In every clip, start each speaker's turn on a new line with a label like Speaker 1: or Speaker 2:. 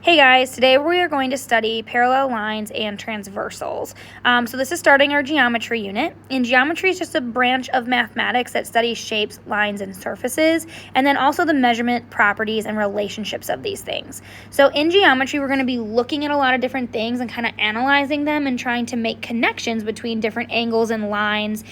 Speaker 1: Hey guys, today we are going to study parallel lines and transversals. So this is starting our geometry unit, and geometry is just a branch of mathematics that studies shapes, lines, and surfaces, and then also the measurement properties and relationships of these things. So in geometry, we're going to be looking at a lot of different things and kind of analyzing them and trying to make connections between different angles and lines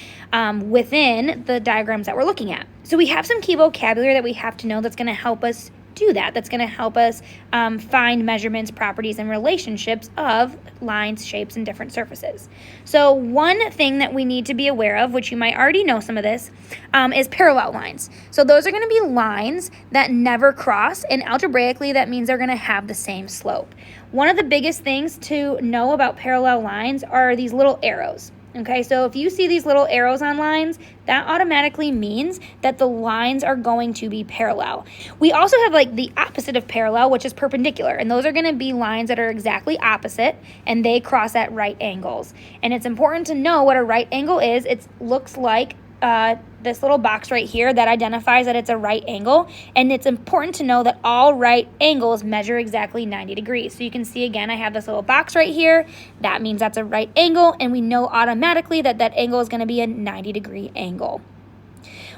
Speaker 1: within the diagrams that we're looking at. So we have some key vocabulary that we have to know that's going to help us do that. That's going to help us find measurements, properties, and relationships of lines, shapes, and different surfaces. So one thing that we need to be aware of, which you might already know some of this, is parallel lines. So those are going to be lines that never cross, and algebraically that means they're going to have the same slope. One of the biggest things to know about parallel lines are these little arrows. Okay, so if you see these little arrows on lines, that automatically means that the lines are going to be parallel. We also have like the opposite of parallel, which is perpendicular, and those are going to be lines that are exactly opposite, and they cross at right angles. And it's important to know what a right angle is. It looks like this little box right here that identifies that it's a right angle, and it's important to know that all right angles measure exactly 90 degrees. So you can see again, I have this little box right here. That means that's a right angle, and we know automatically that that angle is going to be a 90-degree angle.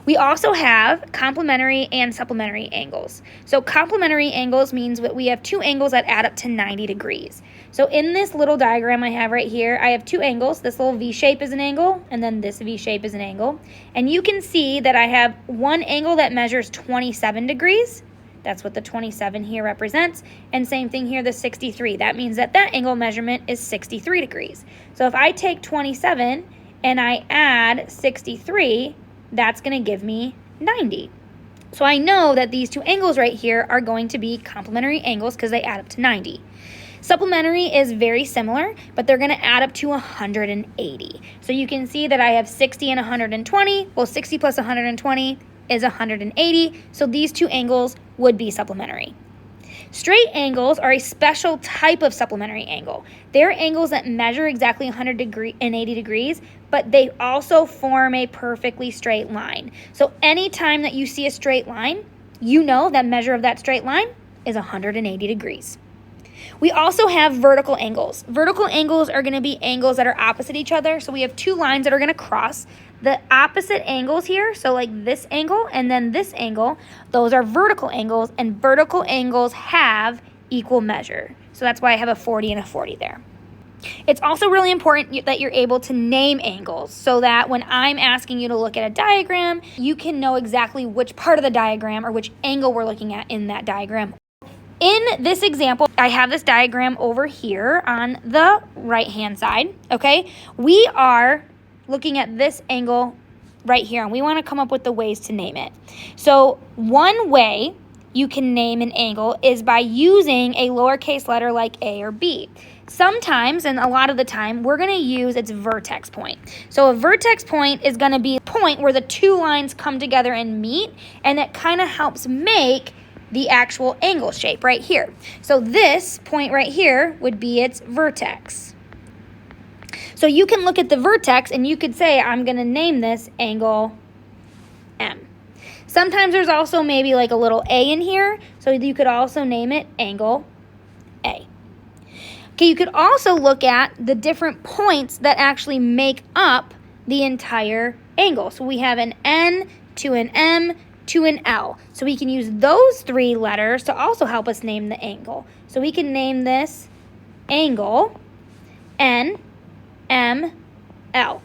Speaker 1: We also have complementary and supplementary angles. So complementary angles means that we have two angles that add up to 90 degrees. So in this little diagram I have right here, I have two angles. This little V shape is an angle, and then this V shape is an angle. And you can see that I have one angle that measures 27 degrees. That's what the 27 here represents. And same thing here, the 63. That means that that angle measurement is 63 degrees. So if I take 27 and I add 63, that's going to give me 90. So I know that these two angles right here are going to be complementary angles because they add up to 90. Supplementary is very similar, but they're going to add up to 180. So you can see that I have 60 and 120. Well, 60 plus 120 is 180. So these two angles would be supplementary. Straight angles are a special type of supplementary angle. They're angles that measure exactly 180 degrees, but they also form a perfectly straight line. So anytime that you see a straight line, you know that measure of that straight line is 180 degrees. We also have vertical angles. Vertical angles are going to be angles that are opposite each other. So we have two lines that are going to cross. The opposite angles here, so like this angle and then this angle, those are vertical angles, and vertical angles have equal measure. So that's why I have a 40 and a 40 there. It's also really important that you're able to name angles so that when I'm asking you to look at a diagram, you can know exactly which part of the diagram or which angle we're looking at in that diagram. In this example, I have this diagram over here on the right-hand side, okay? We are looking at this angle right here, and we want to come up with the ways to name it. So one way you can name an angle is by using a lowercase letter like A or B. Sometimes, and a lot of the time, we're going to use its vertex point. So a vertex point is going to be a point where the two lines come together and meet, and it kind of helps make the actual angle shape right here. So this point right here would be its vertex. So you can look at the vertex and you could say, I'm going to name this angle M. Sometimes there's also maybe like a little A in here, so you could also name it angle A. Okay, you could also look at the different points that actually make up the entire angle. So we have an N to an M to an L. So we can use those three letters to also help us name the angle. So we can name this angle N, M, L.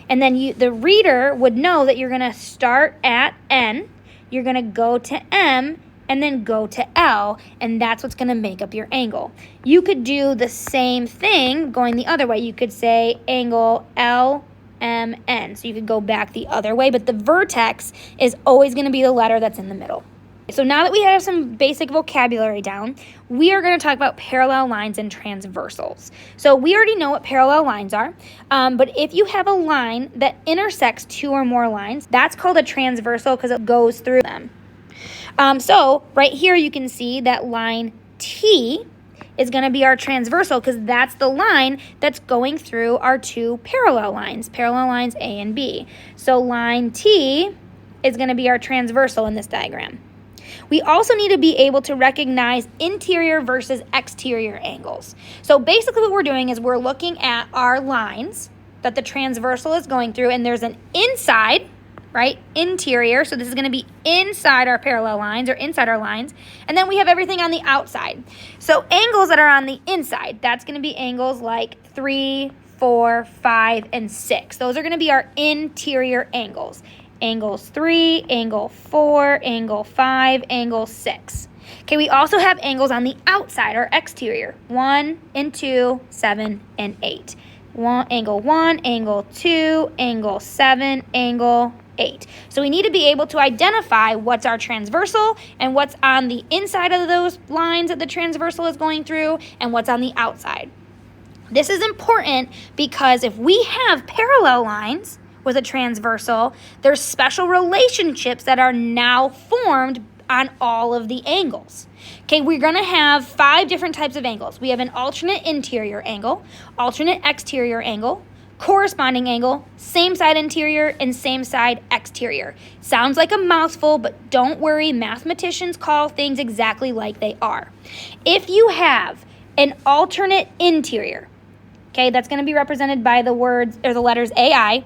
Speaker 1: And then the reader would know that you're going to start at N, you're going to go to M, and then go to L, and that's what's going to make up your angle. You could do the same thing going the other way. You could say angle L, M, N. So you could go back the other way, but the vertex is always going to be the letter that's in the middle. So now that we have some basic vocabulary down, we are going to talk about parallel lines and transversals. So we already know what parallel lines are, but if you have a line that intersects two or more lines, that's called a transversal because it goes through them. So right here you can see that line T is going to be our transversal because that's the line that's going through our two parallel lines A and B. So line T is going to be our transversal in this diagram. We also need to be able to recognize interior versus exterior angles. So basically what we're doing is we're looking at our lines that the transversal is going through, and there's an inside, right, interior, so this is going to be inside our parallel lines or inside our lines, and then we have everything on the outside. So angles that are on the inside, that's going to be angles like 3, 4, 5, and 6. Those are going to be our interior angles. Angles 3, angle 4, angle 5, angle 6. Okay, we also have angles on the outside or exterior, 1 and 2, 7, and 8. Angle 1, angle 2, angle 7, angle 8. So we need to be able to identify what's our transversal and what's on the inside of those lines that the transversal is going through and what's on the outside. This is important because if we have parallel lines with a transversal, there's special relationships that are now formed on all of the angles. Okay, we're going to have 5 different types of angles. We have an alternate interior angle, alternate exterior angle, corresponding angle, same side interior, and same side exterior. Sounds like a mouthful, but don't worry, mathematicians call things exactly like they are. If you have an alternate interior, okay, that's going to be represented by the words or the letters AI.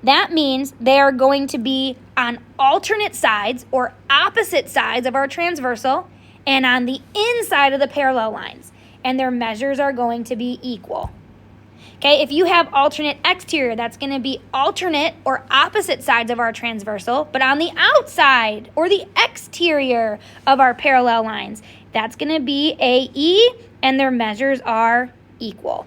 Speaker 1: That means they are going to be on alternate sides or opposite sides of our transversal and on the inside of the parallel lines, and their measures are going to be equal. Okay, if you have alternate exterior, that's going to be alternate or opposite sides of our transversal, but on the outside or the exterior of our parallel lines, that's going to be AE, and their measures are equal.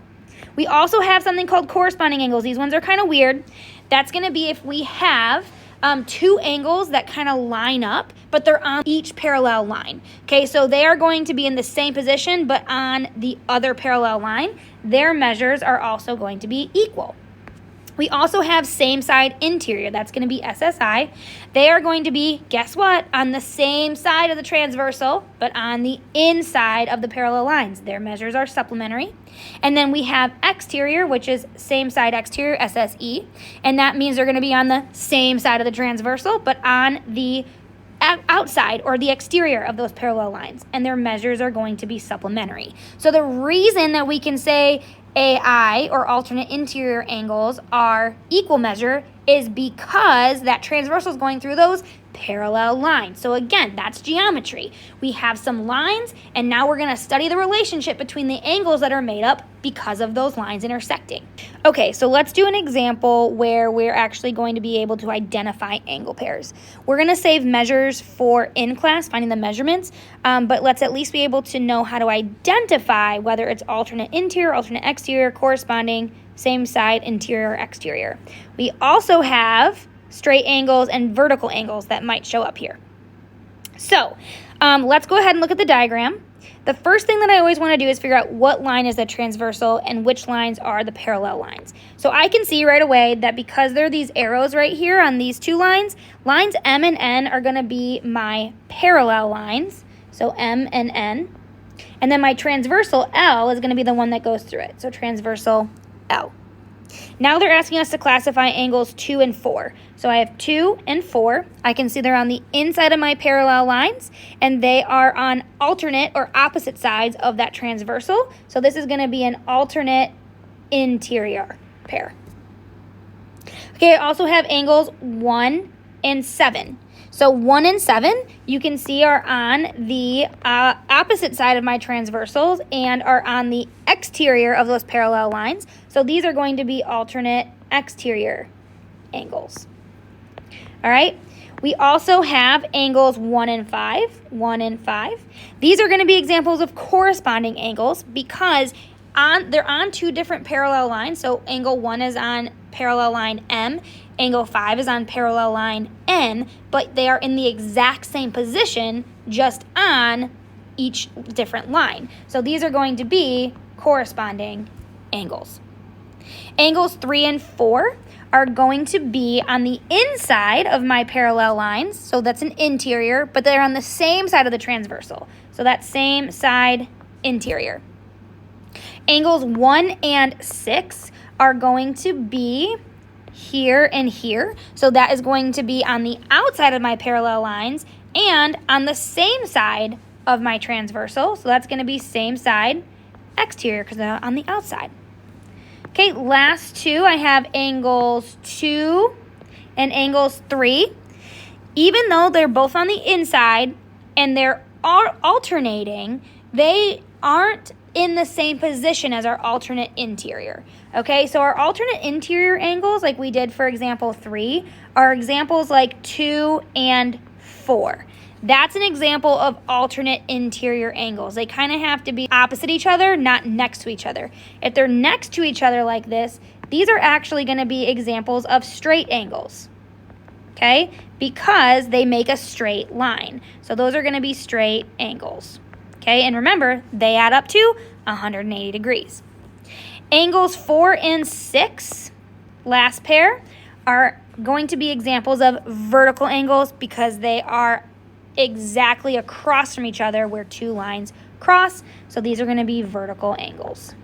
Speaker 1: We also have something called corresponding angles. These ones are kind of weird. That's going to be if we have 2 angles that kind of line up, but they're on each parallel line. Okay, so they are going to be in the same position, but on the other parallel line, their measures are also going to be equal. We also have same side interior. That's going to be SSI. They are going to be, guess what, on the same side of the transversal, but on the inside of the parallel lines. Their measures are supplementary. And then we have exterior, which is same side exterior, SSE. And that means they're going to be on the same side of the transversal, but on the outside or the exterior of those parallel lines. And their measures are going to be supplementary. So the reason that we can say AI or alternate interior angles are equal measure is because that transversal is going through those parallel lines. So again, that's geometry. We have some lines, and now we're going to study the relationship between the angles that are made up because of those lines intersecting. Okay, so let's do an example where we're actually going to be able to identify angle pairs. We're going to save measures for in class, finding the measurements, but let's at least be able to know how to identify whether it's alternate interior, alternate exterior, corresponding, same side, interior, or exterior. We also have straight angles and vertical angles that might show up here. So let's go ahead and look at the diagram. The first thing that I always want to do is figure out what line is the transversal and which lines are the parallel lines. So I can see right away that because there are these arrows right here on these 2 lines, lines M and N are going to be my parallel lines, so M and N. And then my transversal L is going to be the one that goes through it, so transversal L. Now they're asking us to classify angles 2 and 4. So I have 2 and 4. I can see they're on the inside of my parallel lines, and they are on alternate or opposite sides of that transversal. So this is going to be an alternate interior pair. Okay, I also have angles 1 and 7. So 1 and 7, you can see are on the opposite side of my transversals and are on the exterior of those parallel lines. So these are going to be alternate exterior angles. All right. We also have angles 1 and 5, 1 and 5. These are going to be examples of corresponding angles because they're on 2 different parallel lines. So angle 1 is on parallel line M. Angle 5 is on parallel line N, but they are in the exact same position, just on each different line. So these are going to be corresponding angles. Angles 3 and 4 are going to be on the inside of my parallel lines, so that's an interior, but they're on the same side of the transversal, so that's same side interior. Angles 1 and 6 are going to be here and here. So that is going to be on the outside of my parallel lines And on the same side of my transversal, so that's going to be same side, exterior, because they're on the outside. Okay, last two, I have angles 2 and angles 3. Even though they're both on the inside and they're alternating, they aren't in the same position as our alternate interior. Okay, so our alternate interior angles, like we did for example 3, are examples like 2 and 4. That's an example of alternate interior angles. They kind of have to be opposite each other, not next to each other. If they're next to each other like this, these are actually going to be examples of straight angles. Okay, because they make a straight line. So those are going to be straight angles. Okay, and remember, they add up to 180 degrees. Angles 4 and 6, last pair, are going to be examples of vertical angles because they are exactly across from each other where two lines cross. So these are going to be vertical angles.